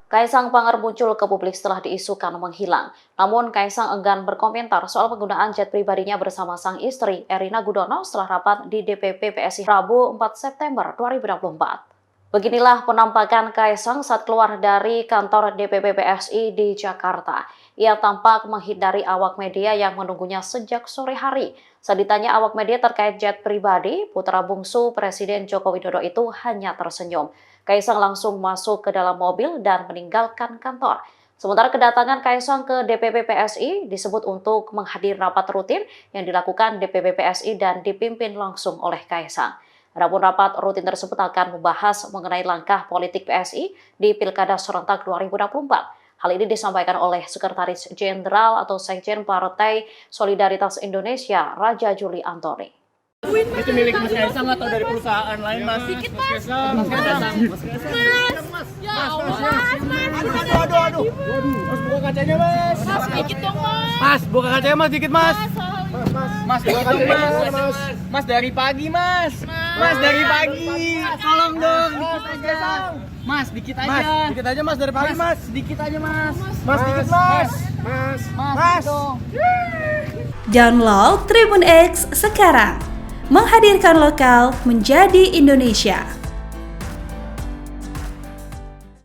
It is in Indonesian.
Kaisang Pangarep muncul ke publik setelah diisukan menghilang. Namun Kaisang enggan berkomentar soal penggunaan jet pribadinya bersama sang istri Erina Gudono setelah rapat di DPP PSI Rabu 4 September 2024. Beginilah penampakan Kaisang saat keluar dari kantor DPP PSI di Jakarta. Ia tampak menghindari awak media yang menunggunya sejak sore hari. Saat ditanya awak media terkait jet pribadi, putra bungsu Presiden Joko Widodo itu hanya tersenyum. Kaisang langsung masuk ke dalam mobil dan meninggalkan kantor. Sementara kedatangan Kaisang ke DPP PSI disebut untuk menghadiri rapat rutin yang dilakukan DPP PSI dan dipimpin langsung oleh Kaisang. Adapun rapat rutin tersebut akan membahas mengenai langkah politik PSI di Pilkada serentak 2024. Hal ini disampaikan oleh Sekretaris Jenderal atau Sekjen Partai Solidaritas Indonesia, Raja Juli Antoni. Itu milik Mas Kaisang atau dari perusahaan lain, Mas? Sedikit, Mas Mas. Kaisang. Mas Kaisang. Mas, ya Allah, Aduh. Mas, buka kacanya, Mas. Mas, sedikit dong, Mas. Mas, buka kacanya, Mas, dikit, Mas. Mas, Mas, dikit dong, Mas. Mas, dari pagi, Mas. Mas, dari pagi. Tolong dong, dikit aja. Mas, dikit aja. Mas, dikit aja, Mas, dari pagi, Mas. Dikit aja, Mas. Mas, dikit, Mas. Mas, dong. Download Tribun X sekarang, menghadirkan lokal menjadi Indonesia.